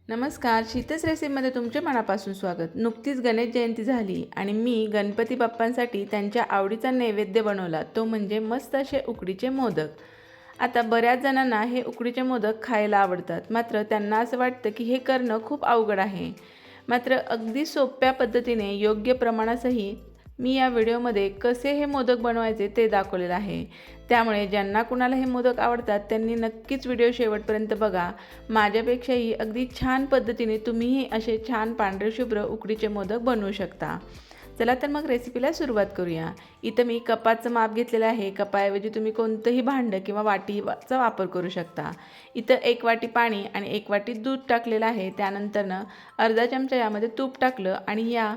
नमस्कार, शीतस रेसिपीमध्ये तुमचे मनापासून स्वागत। नुकतीच गणेश जयंती झाली आणि मी गणपती बाप्पांसाठी त्यांच्या आवडीचा नैवेद्य बनवला, तो म्हणजे मस्त असे उकडीचे मोदक। आता बऱ्याच जणांना हे उकडीचे मोदक खायला आवडतात, मात्र त्यांना असं वाटतं की हे करणं खूप अवघड आहे। मात्र अगदी सोप्या पद्धतीने योग्य प्रमाणासही मी या व्हिडिओमध्ये कसे हे मोदक बनवायचे ते दाखवलेलं आहे। त्यामुळे ज्यांना कुणाला हे मोदक आवडतात त्यांनी नक्कीच व्हिडिओ शेवटपर्यंत बघा। माझ्यापेक्षाही अगदी छान पद्धतीने तुम्हीही असे छान पांढरे शुभ्र उकडीचे मोदक बनवू शकता। चला तर मग रेसिपीला सुरुवात करूया। इथं मी कपाचं माप घेतलेलं आहे। कपाऐवजी तुम्ही कोणतंही भांडं किंवा वाटीचा वापर करू शकता। इथं 1 वाटी पाणी आणि 1 वाटी दूध टाकलेलं आहे। त्यानंतरनं अर्धा चमचा यामध्ये तूप टाकलं आणि या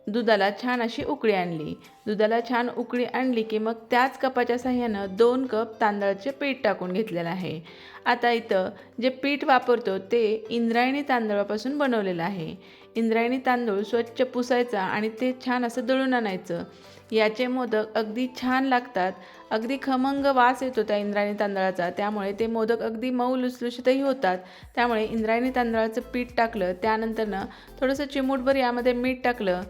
दुधाला छान अशी उकळी आणली। दुधाला छान उकळी आणली की मग त्याच कपाच्या साहाय्यानं 2 कप तांदळाचे पीठ टाकून घेतलेलं आहे। आता इथं जे पीठ वापरतो ते इंद्रायणी तांदळापासून बनवलेलं आहे। इंद्रायणी तांदूळ स्वच्छ पुसायचा आणि ते छान असं दळून आणायचं। याचे मोदक अगदी छान लागतात। अगदी खमंग वास येतो त्या इंद्रायणी तांदळाचा, त्यामुळे ते मोदक अगदी मऊ लुसलुशीतही होतात। त्यामुळे इंद्रायणी तांदळाचं पीठ टाकलं, त्यानंतरनं थोडंसं चिमूटभर यामध्ये मीठ टाकलं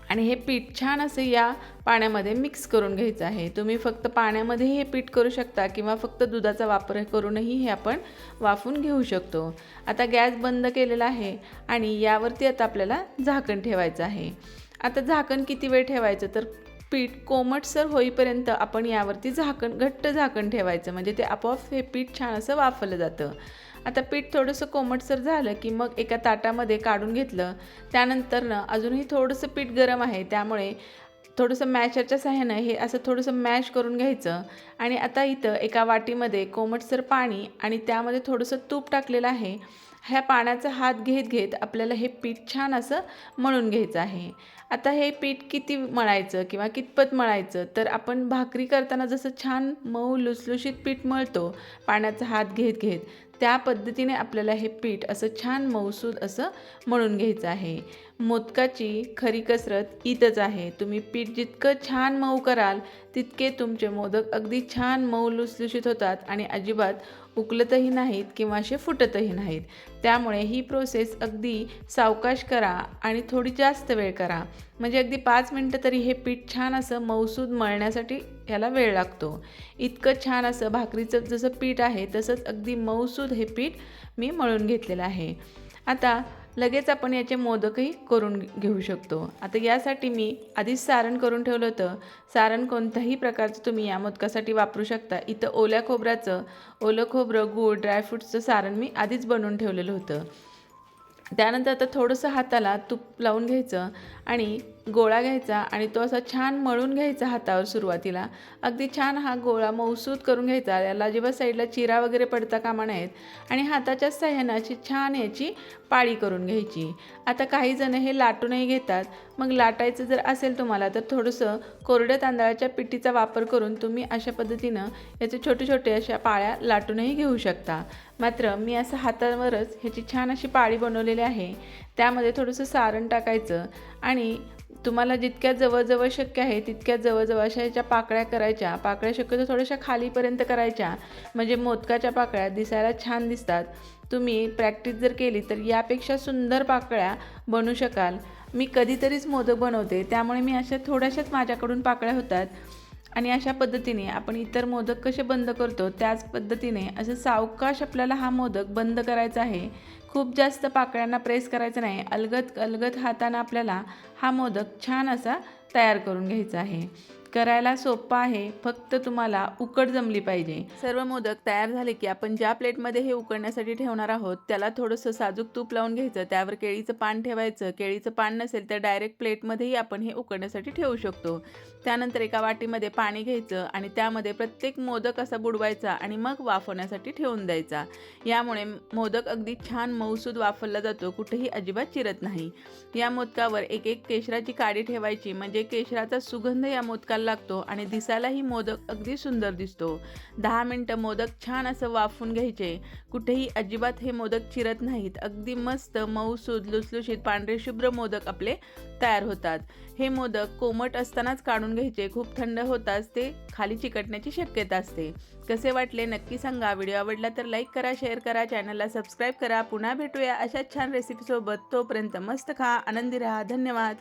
आणि हे पीठ छान असे या पाण्यामध्ये मिक्स करून घ्यायचं आहे। तुम्ही फक्त पाण्यामध्ये हे पीठ करू शकता किंवा फक्त दुधाचा वापर करूनही हे आपण वाफून घेऊ शकतो। आता गॅस बंद केलेला आहे आणि यावरती आता आपल्याला झाकण ठेवायचं आहे। आता झाकण किती वेळ ठेवायचं तर पीठ कोमटसर होईपर्यंत आपण यावरती घट्ट झाकण ठेवायचं, म्हणजे ते आपोआप हे पीठ छान असं वाफलं जातं। आता पीठ थोडंसं कोमटसर झालं की मग एका ताटामध्ये काढून घेतलं। त्यानंतरनं अजूनही थोडंसं पीठ गरम आहे, त्यामुळे थोडंसं मॅशरच्या साहाय्यानं हे असं थोडंसं मॅश करून घ्यायचं। आणि आता इथं एका वाटीमध्ये कोमटसर पाणी आणि त्यामध्ये थोडंसं तूप टाकलेलं आहे। ह्या पाण्याचा हात घेत घेत आपल्याला हे पीठ छान असं मळून घ्यायचं आहे। आता हे पीठ किती मळायचं किंवा कितपत मळायचं तर आपण भाकरी करताना जसं छान मऊ लुसलुशीत पीठ मळतो पाण्याचा हात घेत घेत, त्या पद्धतीने आपल्याला हे पीठ असं छान मऊसूद असं मळून घ्यायचं आहे। मोदकाची खरी कसरत इथंच आहे। तुम्ही पीठ जितकं छान मऊ कराल तितके तुमचे मोदक अगदी छान मऊ लुसलुशीत होतात आणि अजिबात उकलतही नाहीत किंवा असे फुटतही नाहीत। त्यामुळे ही प्रोसेस अगदी सावकाश करा आणि थोडी जास्त वेळ करा, म्हणजे अगदी 5 मिनटं तरी हे पीठ छान असं मऊसूद मळण्यासाठी याला वेळ लागतो। इतकं छान असं भाकरीचं जसं पीठ आहे तसंच अगदी मऊसूद हे पीठ मी मळून घेतलेलं आहे। आता लगेच आपण याचे मोदकही करून घेऊ शकतो। आता यासाठी मी आधीच सारण करून ठेवलं होतं। सारण कोणत्याही प्रकारचं तुम्ही या मोदकासाठी वापरू शकता। इथं ओलं खोबरं, गूळ, ड्रायफ्रूट्सचं सारण मी आधीच बनवून ठेवलेलं होतं। त्यानंतर आता थोडंसं हाताला तूप लावून घ्यायचं आणि गोळा घ्यायचा आणि तो असा छान मळून घ्यायचा हातावर सुरुवातीला। अगदी छान हा गोळा मऊसूद करून घ्यायचा, याला अजिबात साईडला चिरा वगैरे पडता कामा नयेत आणि हाताच्या साहाय्यानं अशी छान याची पाळी करून घ्यायची। आता काही जण हे लाटूनही घेतात। मग लाटायचं जर असेल तुम्हाला तर थोडंसं कोरड्या तांदळाच्या पिठीचा वापर करून तुम्ही अशा पद्धतीनं याचे छोटे छोटे अशा पाळ्या लाटूनही घेऊ शकता। मात्र मी असं हातावरच ह्याची छान अशी पाळी बनवलेली आहे। त्यामध्ये थोडंसं सारण टाकायचं आणि तुम्हाला जितक्या जवळजवळ शक्य आहे तितक्या जवळजवळ अशा ह्याच्या पाकळ्या करायच्या। पाकळ्या शक्यतो थोड्याशा खालीपर्यंत करायच्या, म्हणजे मोदकाच्या पाकळ्या दिसायला छान दिसतात। तुम्ही प्रॅक्टिस जर केली तर यापेक्षा सुंदर पाकळ्या बनवू शकाल। मी कधीतरीच मोदक बनवते, त्यामुळे मी अशा थोड्याशाच माझ्याकडून पाकळ्या होतात आणि अशा पद्धतीने आपण इतर मोदक कसे बंद करतो त्याच पद्धतीने असं सावकाश आपल्याला हा मोदक बंद करायचा आहे। खूप जास्त पाकळ्यांना प्रेस करायचं नाही, अलगद अलगद हाताने आपल्याला हा मोदक छान असा तयार करून घ्यायचा आहे। करायला सोपं आहे, फक्त तुम्हाला उकड जमली पाहिजे। सर्व मोदक तयार झाले की आपण ज्या प्लेटमध्ये हे उकडण्यासाठी ठेवणार आहोत त्याला थोडंसं साजूक तूप लावून घ्यायचं। त्यावर केळीचं पान ठेवायचं। केळीचं पान नसेल तर डायरेक्ट प्लेटमध्येही आपण हे उकडण्यासाठी ठेवू शकतो। त्यानंतर एका वाटीमध्ये पाणी घ्यायचं आणि त्यामध्ये प्रत्येक मोदक असा बुडवायचा आणि मग वाफवण्यासाठी ठेवून द्यायचा। यामुळे मोदक अगदी छान मऊसूद वाफवला जातो, कुठेही अजिबात चिरत नाही। या मोदकावर एक एक केशराची काडी ठेवायची, म्हणजे म्हणजे केशराचा सुगंध या मोदकाला लागतो आणि दिसायलाही मोदक अगदी सुंदर दिसतो. 10 मिनटं मोदक छान असं वाफून घ्यायचे. कुठेही अजिबात हे मोदक चिरत नाहीत. अगदी मस्त मऊसूद लुसलुशीत पांढरे शुभ्र मोदक आपले तयार होतात. हे मोदक कोमट असतानाच काढून घ्यायचे. खूप थंड होताच ते खाली चिकटण्याची शक्यता असते. कसे वाटले नक्की सांगा. व्हिडिओ आवडला तर लाईक करा, शेअर करा, चॅनलला सबस्क्राईब करा. पुन्हा भेटूया अशाच छान रेसिपीसोबत. तोपर्यंत मस्त खा, आनंदी राहा. धन्यवाद.